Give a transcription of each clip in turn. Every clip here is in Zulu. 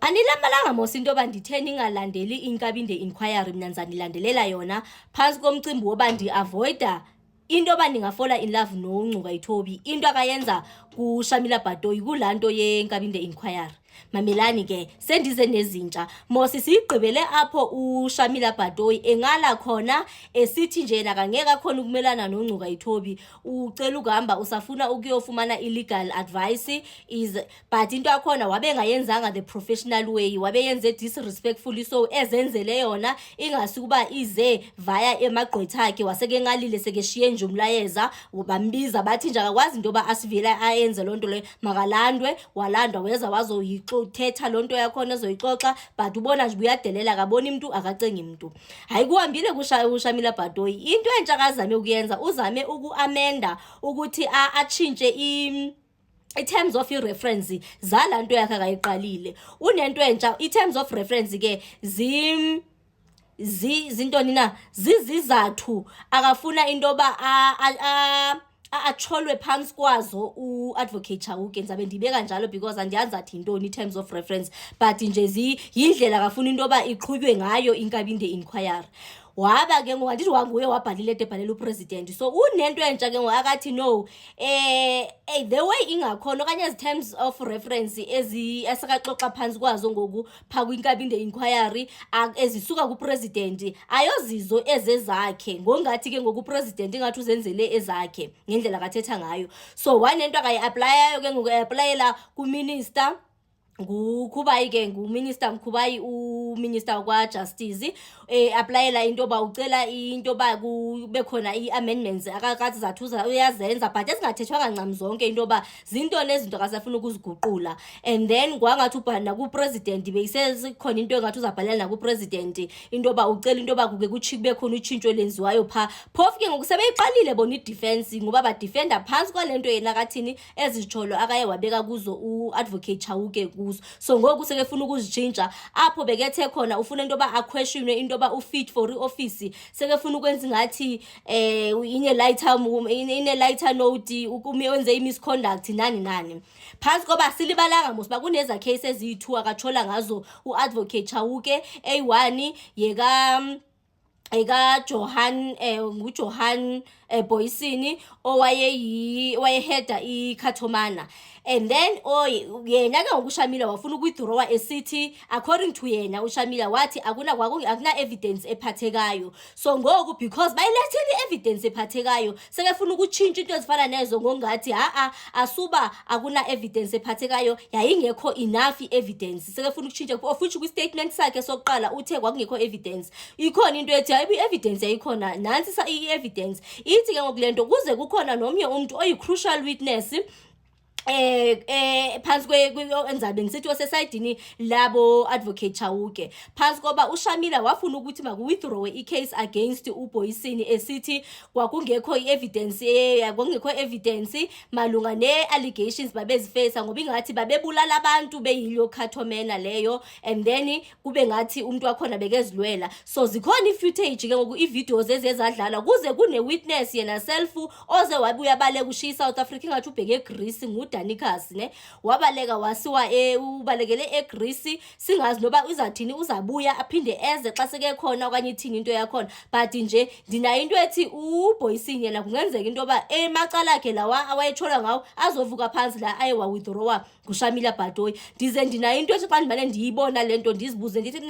Anilamalanga mos into yoba nditheni ingalandeli Nkabinde Inquiry mina ndizanilandelela yona phantsi komcimbi woba ndi-avoida into yoba ndingafola in love noNcukaitobi. Into akayenza kuShamila Batohi kulaa nto yeNkabinde Inquiry. Mamelani ke sendize nezintsha mosi sigqibele apho uShamila Batohi engala khona esithi nje nakangeka khona ukumelana noNcukaitobi ucela ukuhamba usafuna ukuyofumana illegal advice is but into yakhona wabe ngayenzanga the professional way, wabe yenze disrespectfully, so ezenzele yona ingasukuba ize via emagqwetha akhe waseke ngalile sekeshiye nje umlayeza bambiza bathi nje akakwazi into yoba asivela ayenze loo nto leyo makalandwe. Walandwa weza uthetha loo nto yakhona ezoyixoxa but ubona nje uyadelela kaboni mntu akacengi mntu. Hayi kuhambile kuShamila Batohi into entsha akazame ukuyenza uzame ukuamenda ukuthi atshintshe terms of reference zala nto yakhe akayiqalile. Unento entsha terms of reference ke zintoni na zizizathu akafuna into yoba acholwe phansi kwazo u-advocate Chauke. Ndizabe ndibeka njalo because andiyazi athi yintoni terms of reference but nje yindlela akafuna into yoba iqhutywe ngayo Nkabinde Inquiry. Waba ke ngoku wanguye wabhalile into ebhalela upresident, so unento entsha ke ngoku akathi no the way ingakhona okanye ezi terms of reference esakaxoxa phansi kwazo ngoku pha kwiNkabinde Inquiry ezisuka kupresident ayozizo ezezakhe ngongathi ke ngoku upresident ingathi uzenzele ezakhe ngendlela akathetha ngayo. So wanento akayi-aplayayo ke ngoku applyela kuminister nguKhubayi ke nguminister Mkhubayi uminister kwa justice applyela into yoba ucela into yoba kube khona i-amendments akakathi zathuza uyazenza but ezingathethwanga ncam zonke into yoba zinto nezinto akasafuna ukuziguqula. And then kwangathi ubhala kupresident beyisekhona into engathi uzabhalela nakupresident into yoba ucela into yoba kuke kube khona utshintsho lenziwayo pha. Phofu ke ngoku sebeyiqalile bona i-defense ngoba badefenda phansi kwalento yena kathini ezijolo akaye wabeka kuzo u-advocate Chauke. So ngoku sekefuna ukuzitshintsha apho bekethe khona ufuna into yoba aquestionwe into yoba ufit for i-office, sekefuna ukwenza ngathi ine lighter note wenze i-misconduct nani phansi koba silibalanga mos ba kuneza cases eziyi-2 akatshola ngazo u-advocate Chauke. A1 Johan nguJohan Boysini wayeheda iKhathomana. And then yena ke ngokuShamila wafuna ukuwithdrawa esithi according to yena uShamila wathi akuna evidence ephathekayo. So ngoku because bayilethile evidence ephathekayo sekefuna ukutshintsha into ezifana nezo ngongathi asuba akuna evidence ephathekayo yayingekho enough evidence sekefuna ukutshintsha of which kwi-statement sakhe sokuqala uthe kwakungekho evidence. Ikhona into ethi hayi i-evidence yayikhona nansi i-evidence ithi ke ngokulento kuze kukhona nomnye umuntu oyi-crucial witness phansi enzabe ngisithi osesayidini labo advocate Chauke phansi koba uShamila wafuna ukuthi makuwithdraw i-case against uBoysini esithi kwakungekho evidence malunga ne-allegations babezifesa ngoba ingathi babebulala abantu beyilo Khathomena leyo and then kube ngathi umuntu wakhona bekezilwela. So zikhona i-footage ke ngoku i-videos ezezadlala kuze kune-witness yena self oze wabuya baleka ushiya South Africa ingathi ubheke eGreece Danikas ne wabaleka wasiwa ubalekele eGreece singazi noba uzathini uzabuya aphinde eze xa seke khona okanye ithini into yakhona but nje ndina into ethi uBoysini yena kungenzeka into yoba emacala akhe lawa awayetshola ngawo azovuka phansi la ayewa withdraw nguShamila Batohi. Ndize ndina into ethi xa ndibane ndiyibona lento ndizibuze ndithi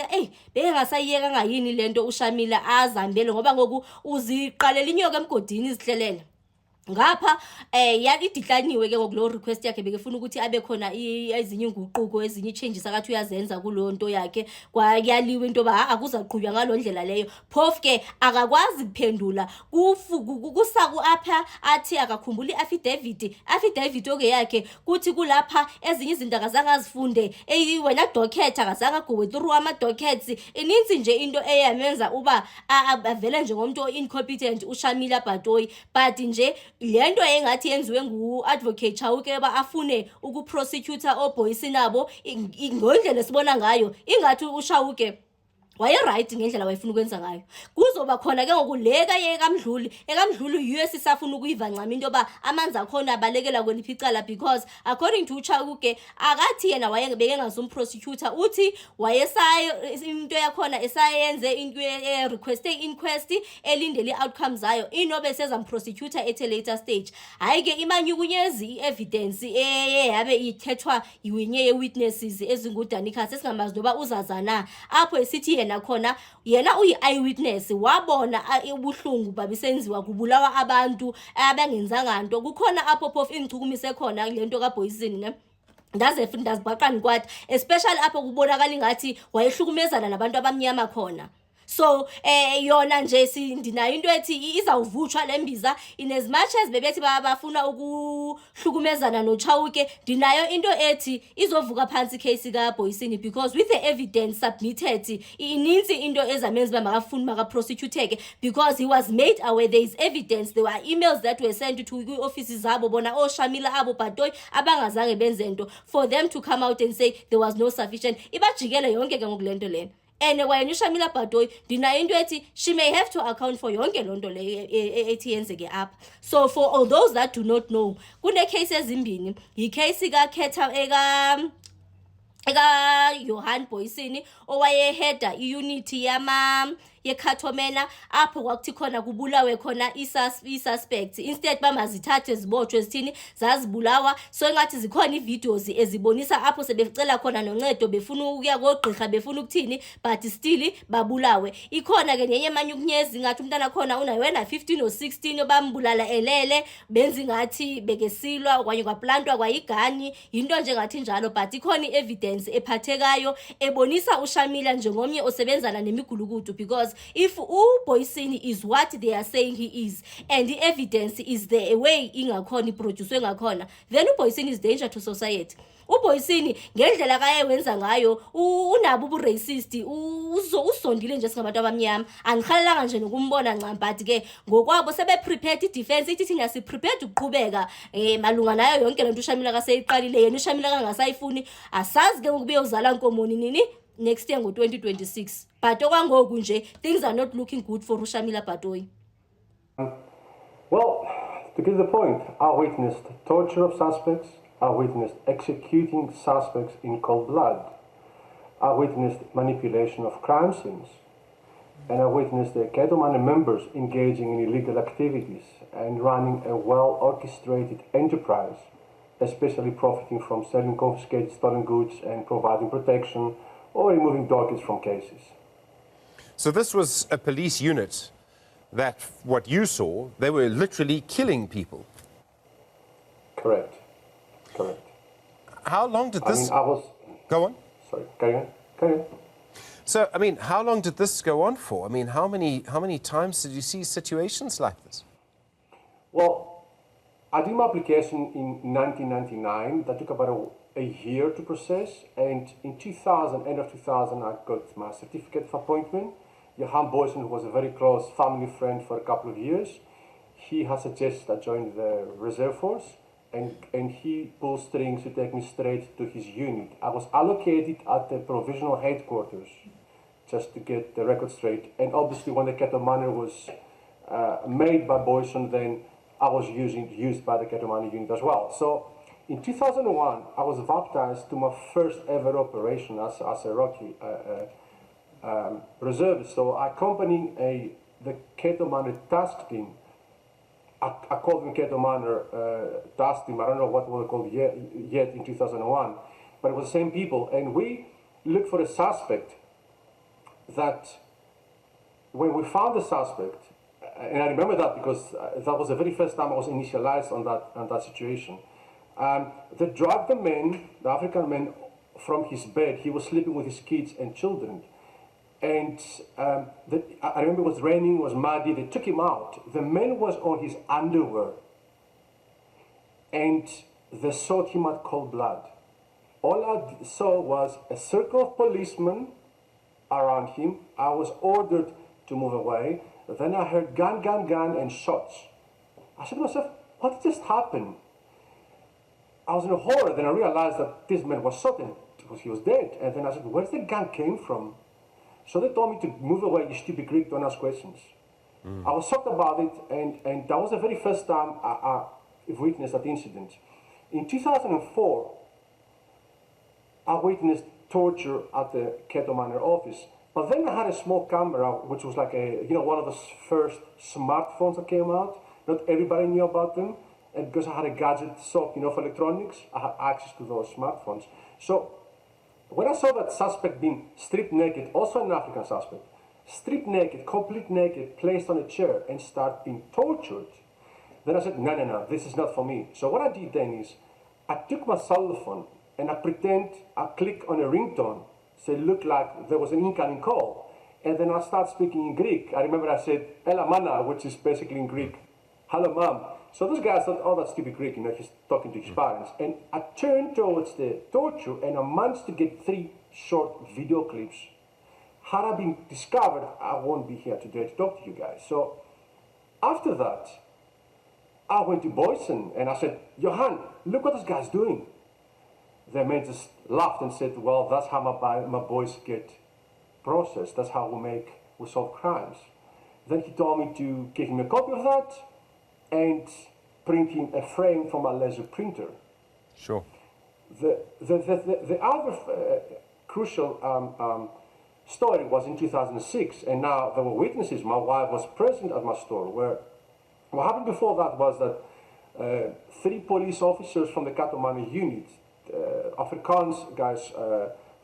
bengasayiyeka ngayini lento uShamila azambele ngoba ngoku uziqalela inyoka emgodini izihlelela ngapha idecline ke ngokulo request yakhe bekefuna ukuthi abe khona ezinye inguquko ezinye changes akathi uyazenza kulo nto yakhe kwayaliwe into ba akuzaqhubya ngalondlela leyo. Phofu ke akakwazi kuphendula kusaku apha athi akakhumbula i-affidavit oke yakhe kuthi kulapha ezinye izinto akazangazifunde wena docket akazanga go through ama dockets ininzi nje into eyamenza uba avele nje ngomuntu incompetent uShamila Batohi but nje lento engathi yenziwe ngu-advocate Chauke ba afune ukuprosecutor oBoysini nabo ngondlela sibona ngayo ingathi uShauke wayeright ngendlela wayefuna ukwenza ngayo. Kuzoba khona ke ngokuleka ekamdluli US isafuna ukuyiva ncama into yoba amanzi akhona abalekela kweliphi icala, because according to uChauke akathi yena bekengazomprosecutor, uthi into yakhona esayenze into requeste inquest elindele i-outcome zayo inobe sezamprosecutor at a later stage. Hayi ke imanyukunyezi i-evidence yabe ithethwa yiwinye ye-witnesses ezingudanika sesingamazi noba uzazana apho esithi yena khona yena uyi-eyewitness wabona ubuhlungu babisenziwa kubulawa abantu abangenzanga nto. Kukhona apho phofu ingcukumise khona le nto kaBoyisini ne ndazibhaqani kwathi, especially apho kubonakala ingathi wayehlukumezana nabantu abamnyama khona. So yona nje ndinayo into ethi izawuvutshwa lembiza, in as much as bebethi bafuna ukuhlukumezana noChauke, ndinayo into ethi izovuka phansi case kaBoyisini, because with the evidence submitted ininzi into ezamenza uba makaprosecuteke, because he was made aware there is evidence. There were emails that were sent to offices zabo bona Shamila Batohi abangazange benze nto, for them to come out and say there was no sufficient. Ibajikele yonke ke ngokulento lena. And when Shamila Batohi ndinayo into ethi she may have to account for yonke lonto le ethi yenzeke apha. So for all those that do not know, kune case ezimbini, yicase kaKhetha Johan Boyisini owayeheda iunity yekhathomena apho kwakuthi khona kubulawe khona i-suspects, instead bamazithathe zibotshwe zithini zazibulawa. So engathi zikhona i-videos ezibonisa apho sebecela khona noncedo befuna ukuya kogqirha befuna ukuthini, but still babulawe. Ikhona ke nenye manyukunyezi ngathi umntana khona unayena 15 or 16 obambulala elele, benzi ngathi bekesilwa okanye kwaplantwa kwayigani, into nje ngathi njalo, but ikhona i-evidence ephathekayo ebonisa uShamila njengomnye osebenzana nemigulukudu, because if uBoyisini is what they are saying he is and the evidence is the way ingakhona iproduce ngakhona, then uBoyisini is danger to society. uBoyisini ngendlela kayewenza ngayo unabo ubu-racist, usondile nje singabantu abamnyama, angikhalelanga nje nokumbona ncam, but ke ngokwabo sebe-prepared i-defense ithi thina si-prepared ukuqhubeka malunga nayo yonke lento uShamila kaseyiqalile. Yena uShamila kangasayifuni, asazi ke ngokuba uyozala nkomoni nini next year ngo-2026, but okwangoku nje things are not looking good for uShamila Batohi. Well, to get to the point, I witnessed torture of suspects, I witnessed executing suspects in cold blood, I witnessed manipulation of crime scenes, and I witnessed the Ketomane members engaging in illegal activities and running a well-orchestrated enterprise, especially profiting from selling confiscated stolen goods and providing protection or removing dockets from cases. So this was a police unit that, what you saw, they were literally killing people. Correct. Correct. How long did this... Go on. Sorry, carry on. So, I mean, how long did this go on for? I mean, how many times did you see situations like this? Well, I did my application in 1999. That took about a year to process. And in 2000, end of 2000, I got my certificate of appointment. Johan Boysen, who was a very close family friend for a couple of years, he has suggested I join the reserve force. And he pulled strings to take me straight to his unit. I was allocated at the provisional headquarters, just to get the record straight. And obviously when the Ketomane was made by Boysen, then I was used by the Ketomane unit as well. So in 2001, I was baptized to my first ever operation as a Rocky reservist. So I accompanied the Ketomane task team. I called them Ketomane task team. I don't know what was called yet in 2001, but it was the same people. And we looked for a suspect that when we found the suspect, and I remember that because that was the very first time I was initialized on that situation. They dragged the African man from his bed. He was sleeping with his kids and children. And I remember it was raining, it was muddy, they took him out. The man was on his underwear. And they shot him at cold blood. All I saw was a circle of policemen around him. I was ordered to move away. Then I heard gun, and shots. I said to myself, what just happened? I was in a horror. Then I realized that this man was shot and he was dead. And then I said, where's the gun came from? So they told me to move away, you stupid Greek, don't ask questions. I was shocked about it, and that was the very first time I witnessed that incident. In 2004, I witnessed torture at the Keto Manor office. But then I had a small camera, which was like one of the first smartphones that came out. Not everybody knew about them. And because I had a gadget shop, for electronics, I had access to those smartphones. So when I saw that suspect being stripped naked, also an African suspect, stripped naked, complete naked, placed on a chair and start being tortured, then I said, no, this is not for me. So what I did then is, I took my cell phone and I click on a ringtone, so it looked like there was an incoming call. And then I start speaking in Greek. I remember I said, Ela mana, which is basically in Greek, hello mom. So those guys thought, oh, that's stupid Greek, he's talking to his parents. And I turned towards the torture and I managed to get 3 short video clips. Had I been discovered, I won't be here today to talk to you guys. So after that, I went to Boysen and I said, Johan, look what this guy's doing. The man just laughed and said, well, that's how my boys get processed. That's how we solve crimes. Then he told me to give him a copy of that and print him a frame from a laser printer. Sure. The other crucial story was in 2006, and now there were witnesses. My wife was present at my store, where what happened before that was that 3 police officers from the Kato Manor unit, Afrikaans guys,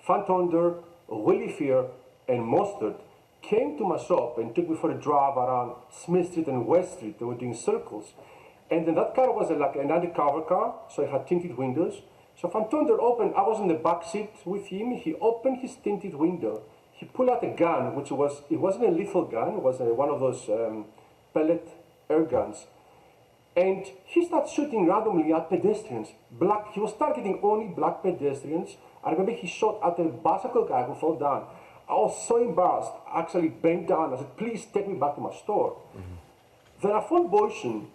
Van Tonder, Willie Fear, and Mustard, came to my shop and took me for a drive around Smith Street and West Street. They were doing circles. And then that car was like an undercover car, so it had tinted windows. So Van Tonder opened, I was in the back seat with him, he opened his tinted window, he pulled out a gun, it wasn't a lethal gun, it was one of those pellet air guns. And he started shooting randomly at pedestrians. He was targeting only black pedestrians. I remember he shot at a bicycle guy who fell down. I was so embarrassed, I actually bent down. I said, please take me back to my store. Then I phoned Boysen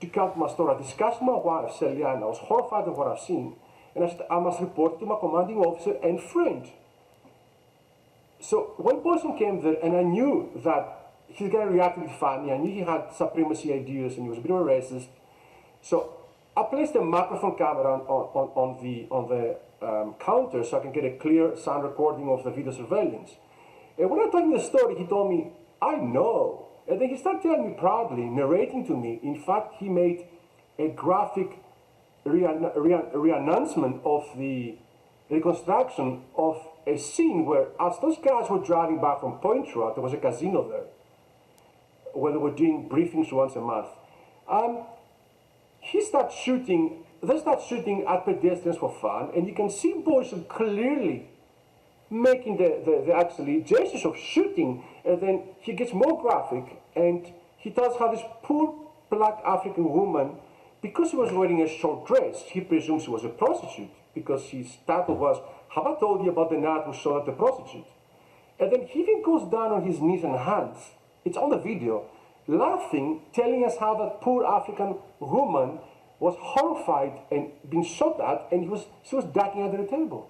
to come to my store. I discussed with my wife, Celia, and I was horrified at what I've seen. And I said, I must report to my commanding officer and friend. So when Boysen came there, and I knew that he's going to react really funny, I knew he had supremacy ideas and he was a bit of a racist. So I placed a microphone camera on the counter so I can get a clear sound recording of the video surveillance. And when I told him the story, he told me, I know. And then he started telling me proudly, narrating to me. In fact, he made a graphic re-announcement of the reconstruction of a scene where, as those guys were driving back from Point Road, there was a casino there, where they were doing briefings once a month. They start shooting at pedestrians for fun, and you can see Boysen clearly making the actually gestures of shooting, and then he gets more graphic, and he tells how this poor black African woman, because she was wearing a short dress, he presumes she was a prostitute, because his title was, have I told you about the night we saw at the prostitute? And then he even goes down on his knees and hands, it's on the video, laughing, telling us how that poor African woman was horrified and being shot at, and she was ducking under the table.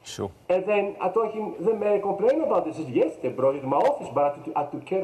Sure. And then I told him, the mayor complained about this. He said, yes, they brought it to my office, but I took care of it.